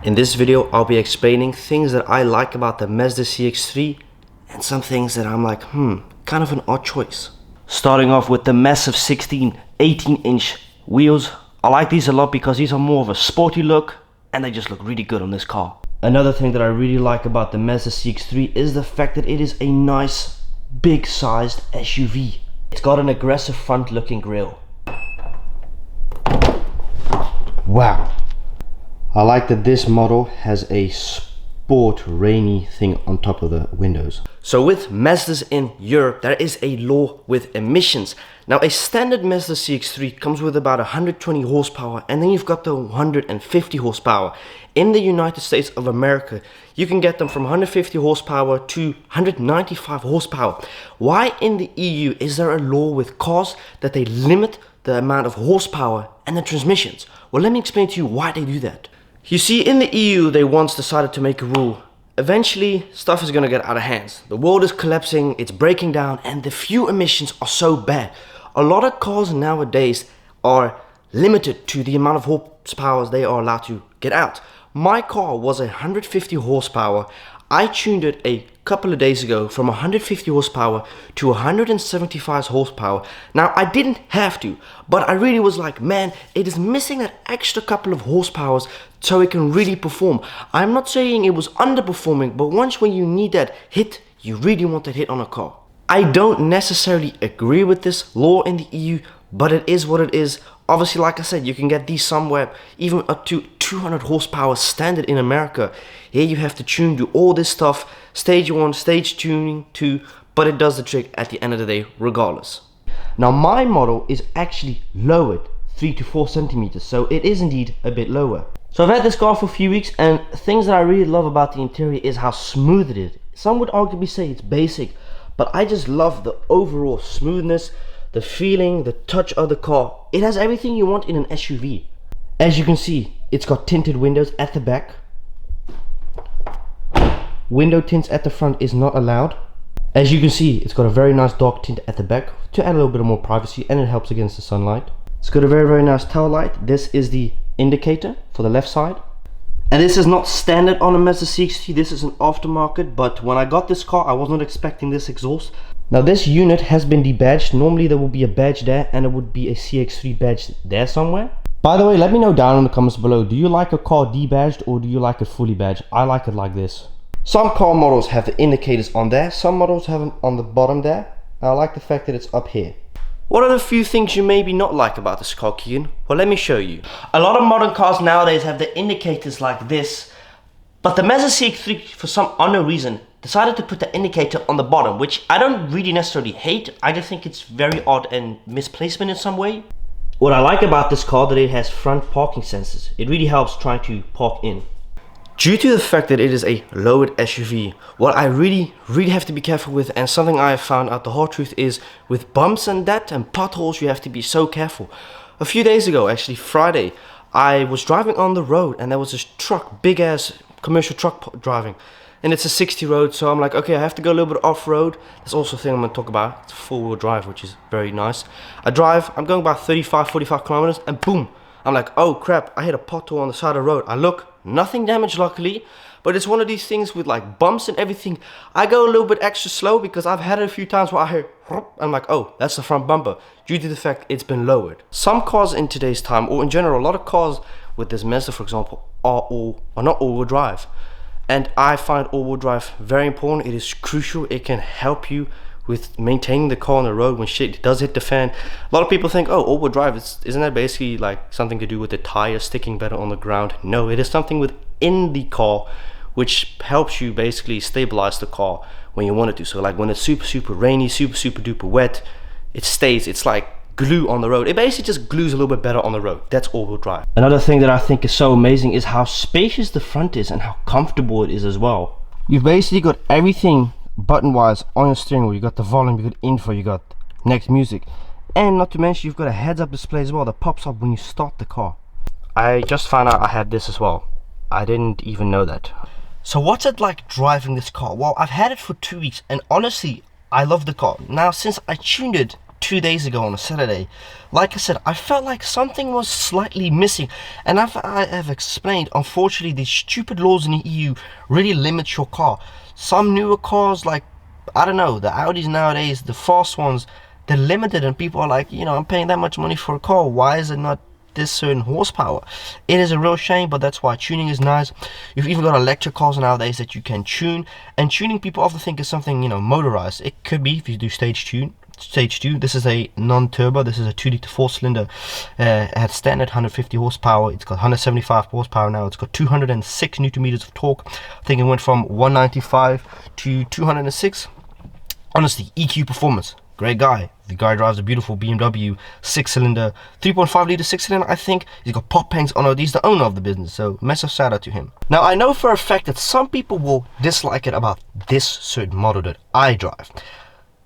In this video, I'll be explaining things that I like about the Mazda CX-3 and some things that I'm like, kind of an odd choice. Starting off with the massive 16, 18-inch wheels. I like these a lot because these are more of a sporty look and they just look really good on this car. Another thing that I really like about the Mazda CX-3 is the fact that it is a nice, big-sized SUV. It's got an aggressive front-looking grille. Wow. I like that this model has a sport rainy thing on top of the windows. So with Mazdas in Europe, there is a law with emissions. Now a standard Mazda CX-3 comes with about 120 horsepower and then you've got the 150 horsepower. In the United States of America, you can get them from 150 horsepower to 195 horsepower. Why in the EU is there a law with cars that they limit the amount of horsepower and the transmissions? Well, let me explain to you why they do that. You see, in the EU, they once decided to make a rule. Eventually, stuff is gonna get out of hands. The world is collapsing, it's breaking down, and the fuel emissions are so bad. A lot of cars nowadays are limited to the amount of horsepower they are allowed to get out. My car was 150 horsepower. I tuned it a couple of days ago from 150 horsepower to 175 horsepower. Now I didn't have to, but I really was like, man, it is missing that extra couple of horsepowers so it can really perform. I'm not saying it was underperforming, but when you need that hit, you really want that hit on a car. I don't necessarily agree with this law in the EU, but it is what it is. Obviously, like I said, you can get these somewhere even up to 200 horsepower standard in America. Here you have to tune, do all this stuff, stage 1, stage tuning 2, but it does the trick at the end of the day regardless. Now my model is actually lowered 3 to 4 centimeters, so it is indeed a bit lower. So I've had this car for a few weeks, and things that I really love about the interior is how smooth it is. Some would arguably say it's basic, but I just love the overall smoothness, the feeling, the touch of the car. It has everything you want in an SUV. As you can see, it's got tinted windows at the back. Window tints at the front is not allowed. As you can see, it's got a very nice dark tint at the back to add a little bit more privacy, and it helps against the sunlight. It's got a very nice tail light. This is the indicator for the left side. And this is not standard on a Mazda CX-3, this is an aftermarket, but when I got this car I was not expecting this exhaust. Now this unit has been debadged. Normally there would be a badge there and there would be a CX-3 badge there somewhere. By the way, let me know down in the comments below, do you like a car debadged or do you like it fully badged? I like it like this. Some car models have the indicators on there, some models have them on the bottom there. I like the fact that it's up here. What are the few things you maybe not like about this car, Keegan? Well, let me show you. A lot of modern cars nowadays have the indicators like this, but the Mazda CX-3 for some unknown reason decided to put the indicator on the bottom, which I don't really necessarily hate. I just think it's very odd and misplacement in some way. What I like about this car that it has front parking sensors. It really helps trying to park in. Due to the fact that it is a lowered SUV, what I really have to be careful with, and something I have found out the hard truth is, with bumps and that and potholes you have to be so careful. A few days ago, actually Friday, I was driving on the road and there was this truck, big ass commercial truck driving. And it's a 60 road, so I'm like, okay, I have to go a little bit off-road. That's also a thing I'm going to talk about. It's four-wheel drive, which is very nice. I'm going about 35, 45 kilometers, and boom, I'm like, oh crap, I hit a pothole on the side of the road. I look, nothing damaged luckily, but it's one of these things with like bumps and everything. I go a little bit extra slow because I've had it a few times where I hear, I'm like, oh, that's the front bumper, due to the fact it's been lowered. Some cars in today's time, or in general, a lot of cars with this Mazda, for example, are not all-wheel drive. And I find all-wheel drive very important. It is crucial. It can help you with maintaining the car on the road when shit does hit the fan. A lot of people think, oh, all-wheel drive, isn't that basically like something to do with the tire sticking better on the ground? No, it is something within the car which helps you basically stabilize the car when you want it to. So like when it's super rainy, super duper wet, it stays. It's like glue on the road. It basically just glues a little bit better on the road. That's all-wheel drive. Another thing that I think is so amazing is how spacious the front is and how comfortable it is as well. You've basically got everything button-wise on your steering wheel. You got the volume, you got info, you got next music, and not to mention you've got a heads-up display as well that pops up when you start the car. I just found out I had this as well. I didn't even know that. So what's it like driving this car? Well, I've had it for 2 weeks and honestly I love the car. Now since I tuned it 2 days ago on a Saturday. Like I said, I felt like something was slightly missing, and I have explained, unfortunately the stupid laws in the EU really limit your car. Some newer cars, like, I don't know, the Audis nowadays, the fast ones, they're limited, and people are like, you know, I'm paying that much money for a car, why is it not this certain horsepower? It is a real shame, but that's why tuning is nice. You've even got electric cars nowadays that you can tune, and tuning people often think is something, you know, motorized. It could be if you do stage 2. This is a non-turbo. This is a 2-liter 4-cylinder. It had standard 150 horsepower. It's got 175 horsepower now. It's got 206 newton meters of torque. I think it went from 195 to 206. Honestly, EQ performance, great guy. The guy drives a beautiful BMW 6-cylinder, 3.5 liter 6-cylinder, I think. He's got pop pangs on it. He's the owner of the business, so massive shout out to him. Now, I know for a fact that some people will dislike it about this certain model that I drive.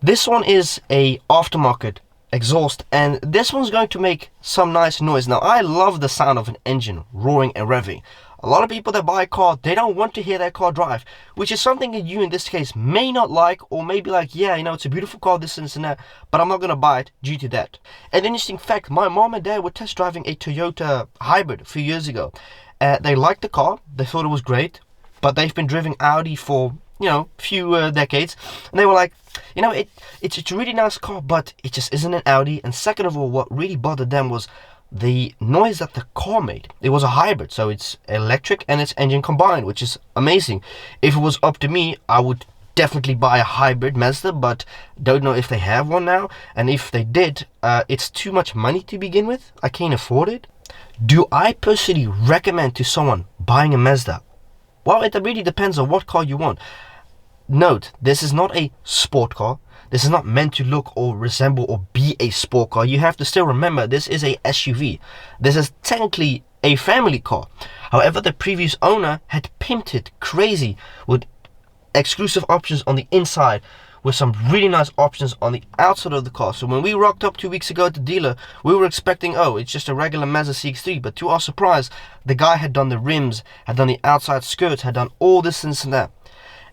This one is a aftermarket exhaust, and this one's going to make some nice noise. Now, I love the sound of an engine roaring and revving. A lot of people that buy a car, they don't want to hear their car drive, which is something that you in this case may not like, or maybe like, yeah, you know, it's a beautiful car, this and that, but I'm not going to buy it due to that. An interesting fact, my mom and dad were test driving a Toyota hybrid a few years ago. They liked the car, they thought it was great, but they've been driving Audi for, you know, a few decades, and they were like, you know, it's a really nice car, but it just isn't an Audi. And second of all, what really bothered them was the noise that the car made. It was a hybrid, so it's electric and it's engine combined, which is amazing. If it was up to me, I would definitely buy a hybrid Mazda, but don't know if they have one now, and if they did, it's too much money to begin with. I can't afford it. Do I personally recommend to someone buying a Mazda? Well, it really depends on what car you want. Note, this is not a sport car. This is not meant to look or resemble or be a sport car. You have to still remember, this is a SUV. This is technically a family car. However, the previous owner had pimped it crazy with exclusive options on the inside, with some really nice options on the outside of the car. So when we rocked up 2 weeks ago at the dealer, we were expecting, oh, it's just a regular Mazda CX-3. But to our surprise, the guy had done the rims, had done the outside skirts, had done all this and that.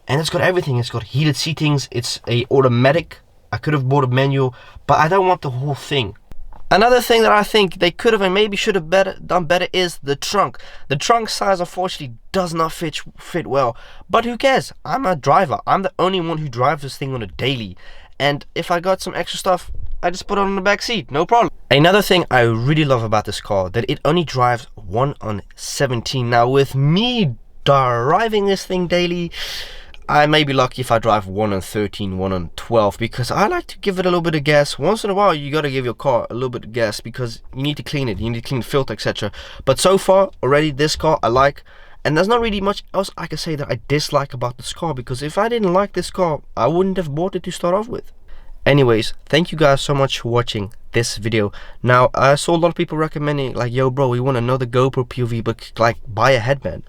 And it's got everything. It's got heated seatings. It's a automatic. I could have bought a manual, but I don't want the whole thing. Another thing that I think they could have and maybe should have done better is the trunk. The trunk size, unfortunately, does not fit well. But who cares? I'm a driver. I'm the only one who drives this thing on a daily. And if I got some extra stuff, I just put it on the back seat. No problem. Another thing I really love about this car, that it only drives 1 on 17. Now, with me driving this thing daily, I may be lucky if I drive 1 on 13, 1 on 12, because I like to give it a little bit of gas. Once in a while, you got to give your car a little bit of gas because you need to clean it. You need to clean the filter, etc. But so far, already, this car I like. And there's not really much else I can say that I dislike about this car, because if I didn't like this car, I wouldn't have bought it to start off with. Anyways, thank you guys so much for watching this video. Now, I saw a lot of people recommending, like, yo bro, we want another GoPro POV, but like, buy a headband.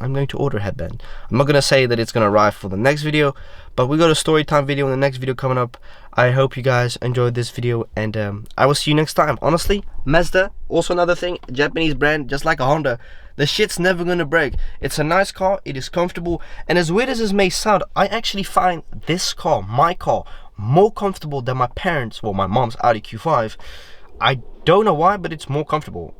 I'm going to order a headband. I'm not going to say that it's going to arrive for the next video, but we got a story time video in the next video coming up. I hope you guys enjoyed this video, and I will see you next time. Honestly, Mazda, also another thing, Japanese brand, just like a Honda, the shit's never going to break. It's a nice car, it is comfortable, and as weird as this may sound, I actually find this car, my car, more comfortable than my parents', well, my mom's Audi Q5. I don't know why, but it's more comfortable.